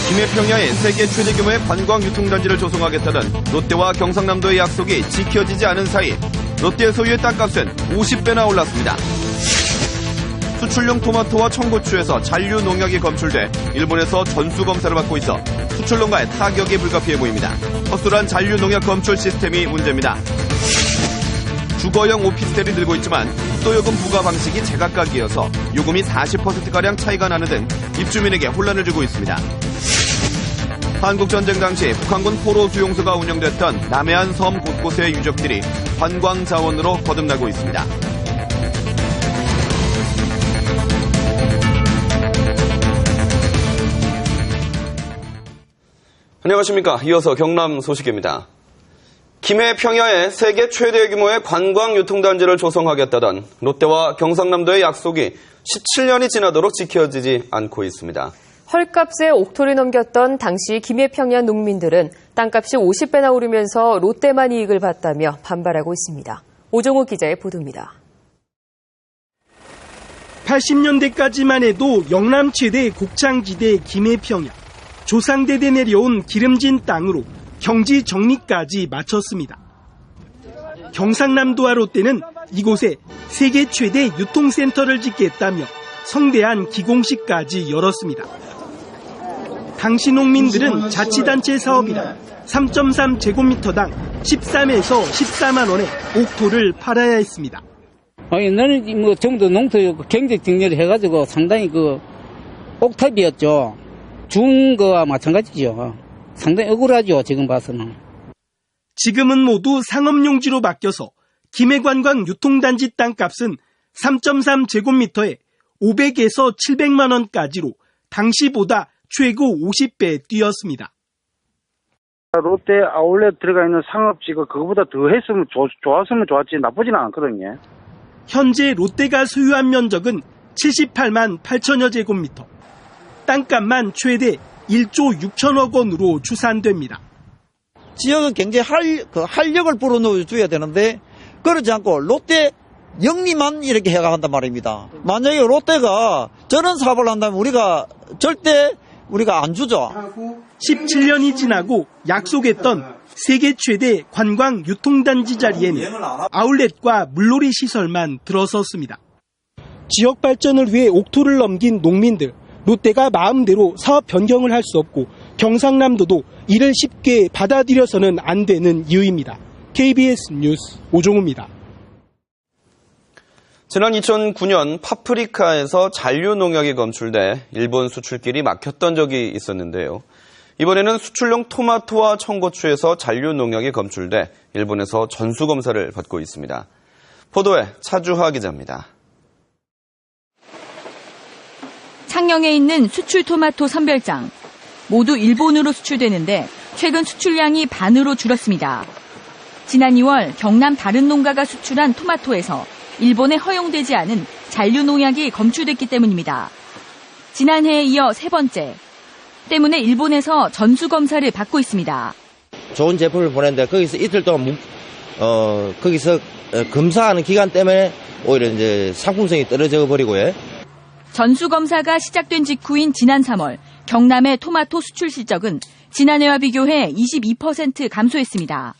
김해평야에 세계 최대 규모의 관광 유통단지를 조성하겠다는 롯데와 경상남도의 약속이 지켜지지 않은 사이 롯데 소유의 땅값은 50배나 올랐습니다. 수출용 토마토와 청고추에서 잔류 농약이 검출돼 일본에서 전수검사를 받고 있어 수출농가에 타격이 불가피해 보입니다. 허술한 잔류 농약 검출 시스템이 문제입니다. 주거용 오피스텔이 늘고 있지만 수도요금 부과 방식이 제각각이어서 요금이 40%가량 차이가 나는 등 입주민에게 혼란을 주고 있습니다. 한국전쟁 당시 북한군 포로 수용소가 운영됐던 남해안 섬 곳곳의 유적들이 관광 자원으로 거듭나고 있습니다. 안녕하십니까. 이어서 경남 소식입니다. 김해 평야에 세계 최대 규모의 관광 유통단지를 조성하겠다던 롯데와 경상남도의 약속이 17년이 지나도록 지켜지지 않고 있습니다. 헐값에 옥토를 넘겼던 당시 김해평야 농민들은 땅값이 50배나 오르면서 롯데만 이익을 봤다며 반발하고 있습니다. 오종욱 기자의 보도입니다. 80년대까지만 해도 영남 최대 곡창지대 김해평야. 조상대대 내려온 기름진 땅으로 경지 정리까지 마쳤습니다. 경상남도와 롯데는 이곳에 세계 최대 유통센터를 짓겠다며 성대한 기공식까지 열었습니다. 당시 농민들은 자치단체 사업이라 3.3제곱미터당 13에서 14만 원에 옥토를 팔아야 했습니다. 옛날에는 뭐 정도 농토 경제 정리를 해가지고 상당히 옥탑이었죠. 준 거와 마찬가지죠. 상당히 억울하죠, 지금 봐서는. 지금은 모두 상업용지로 바뀌어서 김해관광 유통단지 땅값은 3.3제곱미터에 500에서 700만 원까지로 당시보다 최고 50배 뛰었습니다. 롯데 아울렛 들어가 있는 상업지가 그거보다 더 했으면 좋았으면 좋았지 나쁘지는 않거든요. 현재 롯데가 소유한 면적은 78만 8천여 제곱미터. 땅값만 최대 1조 6천억 원으로 추산됩니다. 지역의 경제 활력을 불어넣어줘야 되는데 그러지 않고 롯데 영리만 이렇게 해가한단 말입니다. 만약에 롯데가 저런 사업을 한다면 우리가 절대 안 주죠. 17년이 지나고 약속했던 세계 최대 관광 유통단지 자리에는 아울렛과 물놀이 시설만 들어섰습니다. 지역 발전을 위해 옥토를 넘긴 농민들, 롯데가 마음대로 사업 변경을 할 수 없고 경상남도도 이를 쉽게 받아들여서는 안 되는 이유입니다. KBS 뉴스 오종우입니다. 지난 2009년 파프리카에서 잔류 농약이 검출돼 일본 수출길이 막혔던 적이 있었는데요. 이번에는 수출용 토마토와 청고추에서 잔류 농약이 검출돼 일본에서 전수검사를 받고 있습니다. 보도에 차주하 기자입니다. 창녕에 있는 수출 토마토 선별장. 모두 일본으로 수출되는데 최근 수출량이 반으로 줄었습니다. 지난 2월 경남 다른 농가가 수출한 토마토에서 일본에 허용되지 않은 잔류 농약이 검출됐기 때문입니다. 지난해에 이어 세 번째. 때문에 일본에서 전수검사를 받고 있습니다. 좋은 제품을 보냈는데 거기서 이틀 동안 거기서 검사하는 기간 때문에 오히려 이제 상품성이 떨어져 버리고요. 전수검사가 시작된 직후인 지난 3월 경남의 토마토 수출 실적은 지난해와 비교해 22% 감소했습니다.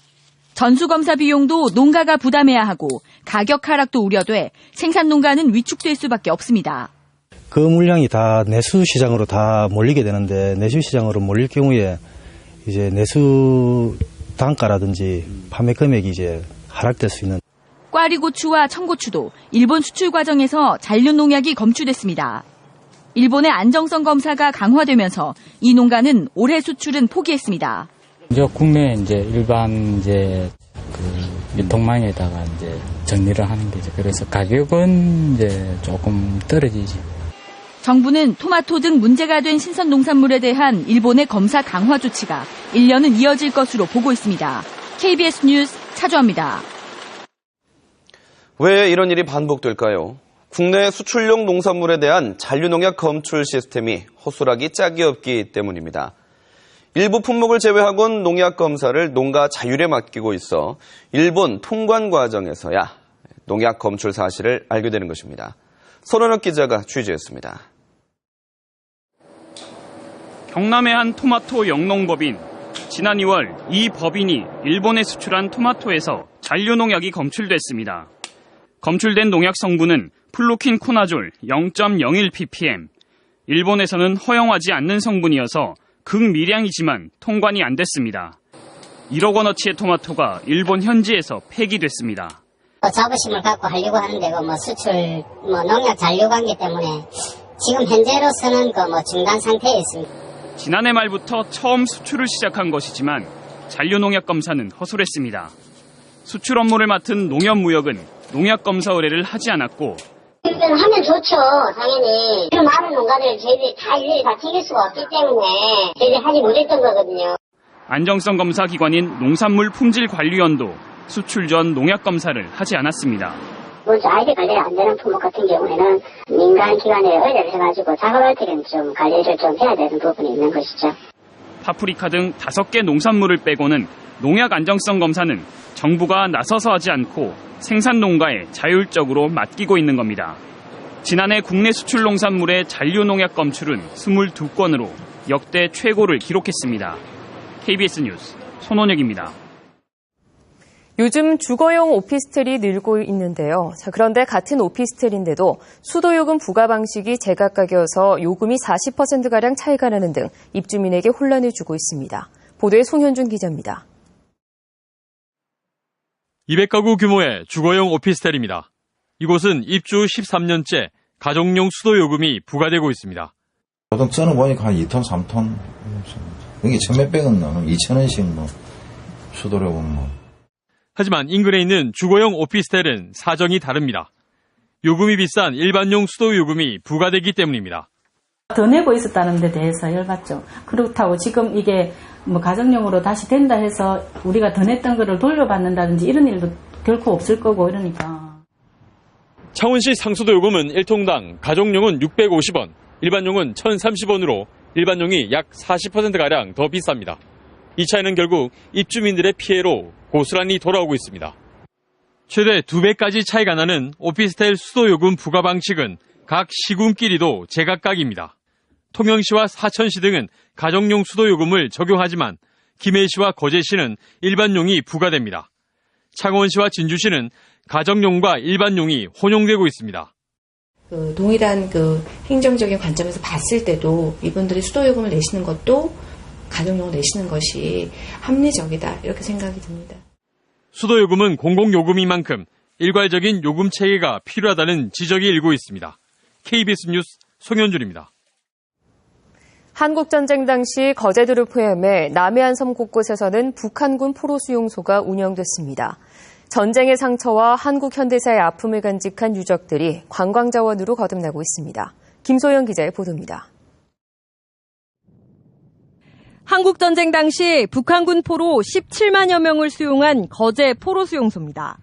전수검사 비용도 농가가 부담해야 하고 가격 하락도 우려돼 생산 농가는 위축될 수밖에 없습니다. 그 물량이 다 내수 시장으로 다 몰리게 되는데 내수 시장으로 몰릴 경우에 이제 내수 단가라든지 판매 금액이 이제 하락될 수 있는. 꽈리고추와 청고추도 일본 수출 과정에서 잔류 농약이 검출됐습니다. 일본의 안정성 검사가 강화되면서 이 농가는 올해 수출은 포기했습니다. 국내 일반 유통망에다가 정리를 하는 게죠. 그래서 가격은 조금 떨어지지. 정부는 토마토 등 문제가 된 신선 농산물에 대한 일본의 검사 강화 조치가 1년은 이어질 것으로 보고 있습니다. KBS 뉴스 차주합니다. 왜 이런 일이 반복될까요? 국내 수출용 농산물에 대한 잔류농약 검출 시스템이 허술하기 짝이 없기 때문입니다. 일부 품목을 제외하고는 농약 검사를 농가 자율에 맡기고 있어 일본 통관 과정에서야 농약 검출 사실을 알게 되는 것입니다. 손원혁 기자가 취재했습니다. 경남의 한 토마토 영농법인. 지난 2월 이 법인이 일본에 수출한 토마토에서 잔류농약이 검출됐습니다. 검출된 농약 성분은 플로킨코나졸 0.01ppm. 일본에서는 허용하지 않는 성분이어서 극미량이지만 통관이 안 됐습니다. 1억 원어치의 토마토가 일본 현지에서 폐기됐습니다. 자부심을 갖고 하려고 하는데 수출 농약 잔류 관계 때문에 지금 현재로서는 중단 상태에 있습니다. 지난해 말부터 처음 수출을 시작한 것이지만 잔류 농약 검사는 허술했습니다. 수출 업무를 맡은 농협무역은 농약 검사 의뢰를 하지 않았고 하면 좋죠, 당연히. 그 많은 농가들 저희들이 다 일일이 다 챙길 수가 없기 때문에 저희들이 하지 못했던 거거든요. 안정성 검사 기관인 농산물 품질관리원도 수출 전 농약 검사를 하지 않았습니다. 아이들 관리가 안 되는 품목 같은 경우에는 민간 기관에 의뢰를 해가지고 작업할 때는 좀 관리를 좀 해야 되는 부분이 있는 것이죠. 파프리카 등 5개 농산물을 빼고는 농약 안정성 검사는 정부가 나서서 하지 않고 생산 농가에 자율적으로 맡기고 있는 겁니다. 지난해 국내 수출 농산물의 잔류 농약 검출은 22건으로 역대 최고를 기록했습니다. KBS 뉴스 손원혁입니다. 요즘 주거용 오피스텔이 늘고 있는데요. 그런데 같은 오피스텔인데도 수도요금 부과 방식이 제각각이어서 요금이 40%가량 차이가 나는 등 입주민에게 혼란을 주고 있습니다. 보도에 송현준 기자입니다. 200가구 규모의 주거용 오피스텔입니다. 이곳은 입주 13년째 가정용 수도요금이 부과되고 있습니다. 보통 저는 보니까 한 2톤, 3톤. 이게 천몇백은 나는 2,000원씩 수도요금 하지만 인근에 있는 주거용 오피스텔은 사정이 다릅니다. 요금이 비싼 일반용 수도요금이 부과되기 때문입니다. 더 내고 있었다는 데 대해서 열받죠. 그렇다고 지금 이게 가정용으로 다시 된다 해서 우리가 더 냈던 거를 돌려받는다든지 이런 일도 결코 없을 거고 이러니까. 창원시 상수도요금은 1통당 가정용은 650원, 일반용은 1,030원으로 일반용이 약 40%가량 더 비쌉니다. 이 차이는 결국 입주민들의 피해로 고스란히 돌아오고 있습니다. 최대 2배까지 차이가 나는 오피스텔 수도요금 부과 방식은 각 시군끼리도 제각각입니다. 통영시와 사천시 등은 가정용 수도요금을 적용하지만 김해시와 거제시는 일반용이 부과됩니다. 창원시와 진주시는 가정용과 일반용이 혼용되고 있습니다. 동일한 행정적인 관점에서 봤을 때도 이분들이 수도요금을 내시는 것도 가정용을 내시는 것이 합리적이다 이렇게 생각이 듭니다. 수도요금은 공공요금인 만큼 일괄적인 요금 체계가 필요하다는 지적이 일고 있습니다. KBS 뉴스 송현준입니다. 한국전쟁 당시 거제도를 포함해 남해안 섬 곳곳에서는 북한군 포로 수용소가 운영됐습니다. 전쟁의 상처와 한국 현대사의 아픔을 간직한 유적들이 관광자원으로 거듭나고 있습니다. 김소영 기자의 보도입니다. 한국전쟁 당시 북한군 포로 17만여 명을 수용한 거제 포로 수용소입니다.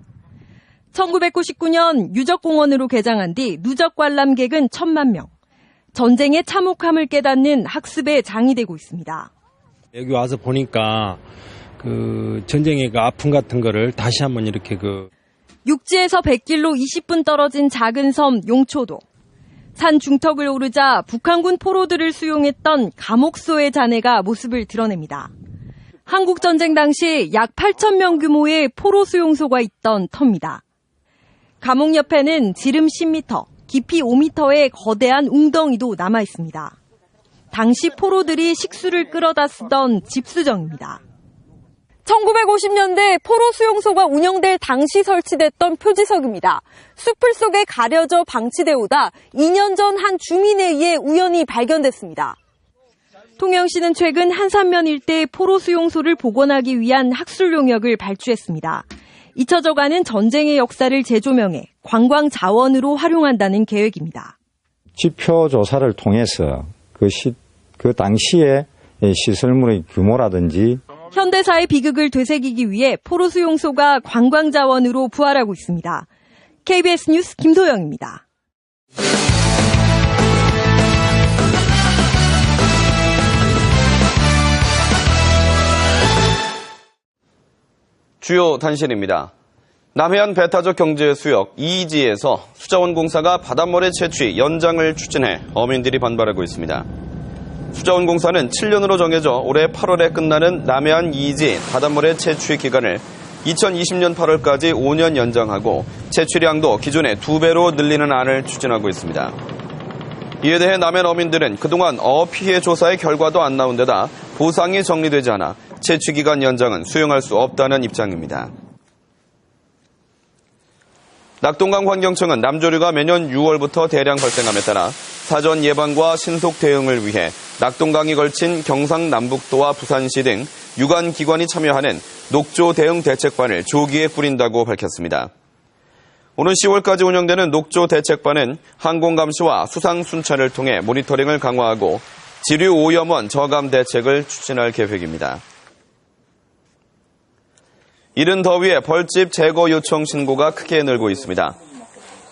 1999년 유적공원으로 개장한 뒤 누적 관람객은 1,000만 명. 전쟁의 참혹함을 깨닫는 학습의 장이 되고 있습니다. 여기 와서 보니까 전쟁의 아픔 같은 거를 다시 한번 이렇게 육지에서 100길로 20분 떨어진 작은 섬 용초도. 산 중턱을 오르자 북한군 포로들을 수용했던 감옥소의 잔해가 모습을 드러냅니다. 한국전쟁 당시 약 8,000명 규모의 포로 수용소가 있던 터입니다. 감옥 옆에는 지름 10m, 깊이 5m의 거대한 웅덩이도 남아 있습니다. 당시 포로들이 식수를 끌어다 쓰던 집수정입니다. 1950년대 포로 수용소가 운영될 당시 설치됐던 표지석입니다. 숲을 속에 가려져 방치돼 오다 2년 전 한 주민에 의해 우연히 발견됐습니다. 통영시는 최근 한산면 일대의 포로 수용소를 복원하기 위한 학술 용역을 발주했습니다. 잊혀져가는 전쟁의 역사를 재조명해 관광 자원으로 활용한다는 계획입니다. 지표 조사를 통해서 그 당시의 시설물의 규모라든지 현대사의 비극을 되새기기 위해 포로 수용소가 관광 자원으로 부활하고 있습니다. KBS 뉴스 김소영입니다. 주요 단신입니다. 남해안 배타적 경제수역 2지에서 수자원공사가 바닷물의 채취 연장을 추진해 어민들이 반발하고 있습니다. 수자원공사는 7년으로 정해져 올해 8월에 끝나는 남해안 2지 바닷물의 채취 기간을 2020년 8월까지 5년 연장하고 채취량도 기존의 2배로 늘리는 안을 추진하고 있습니다. 이에 대해 남해안 어민들은 그동안 어피해 조사의 결과도 안 나온 데다 보상이 정리되지 않아 채취기간 연장은 수용할 수 없다는 입장입니다. 낙동강 환경청은 남조류가 매년 6월부터 대량 발생함에 따라 사전 예방과 신속 대응을 위해 낙동강이 걸친 경상남북도와 부산시 등 유관기관이 참여하는 녹조 대응 대책반을 조기에 꾸린다고 밝혔습니다. 오는 10월까지 운영되는 녹조 대책반은 항공감시와 수상 순찰을 통해 모니터링을 강화하고 지류 오염원 저감 대책을 추진할 계획입니다. 이른 더위에 벌집 제거 요청 신고가 크게 늘고 있습니다.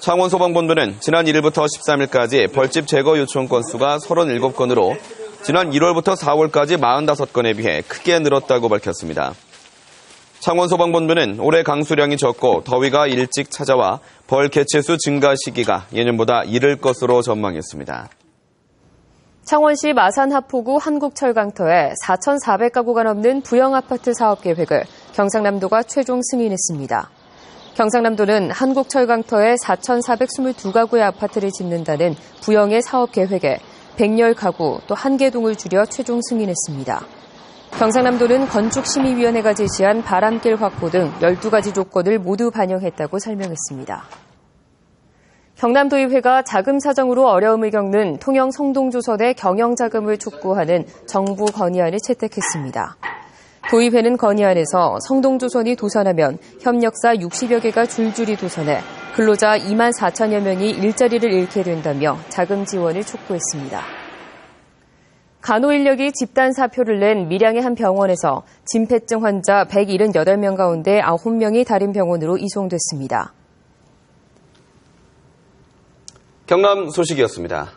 창원소방본부는 지난 1일부터 13일까지 벌집 제거 요청 건수가 37건으로 지난 1월부터 4월까지 45건에 비해 크게 늘었다고 밝혔습니다. 창원소방본부는 올해 강수량이 적고 더위가 일찍 찾아와 벌 개체수 증가 시기가 예년보다 이를 것으로 전망했습니다. 창원시 마산하포구 한국철강터에 4,400가구가 넘는 부영아파트 사업 계획을 경상남도가 최종 승인했습니다. 경상남도는 한국철강터에 4,422가구의 아파트를 짓는다는 부영의 사업 계획에 110가구 또 1개동을 줄여 최종 승인했습니다. 경상남도는 건축심의위원회가 제시한 바람길 확보 등 12가지 조건을 모두 반영했다고 설명했습니다. 경남도의회가 자금 사정으로 어려움을 겪는 통영 성동조선의 경영자금을 촉구하는 정부 건의안을 채택했습니다. 도의회는 건의안에서 성동조선이 도산하면 협력사 60여 개가 줄줄이 도산해 근로자 2만 4천여 명이 일자리를 잃게 된다며 자금 지원을 촉구했습니다. 간호인력이 집단 사표를 낸 밀양의 한 병원에서 진폐증 환자 178명 가운데 9명이 다른 병원으로 이송됐습니다. 경남 소식이었습니다.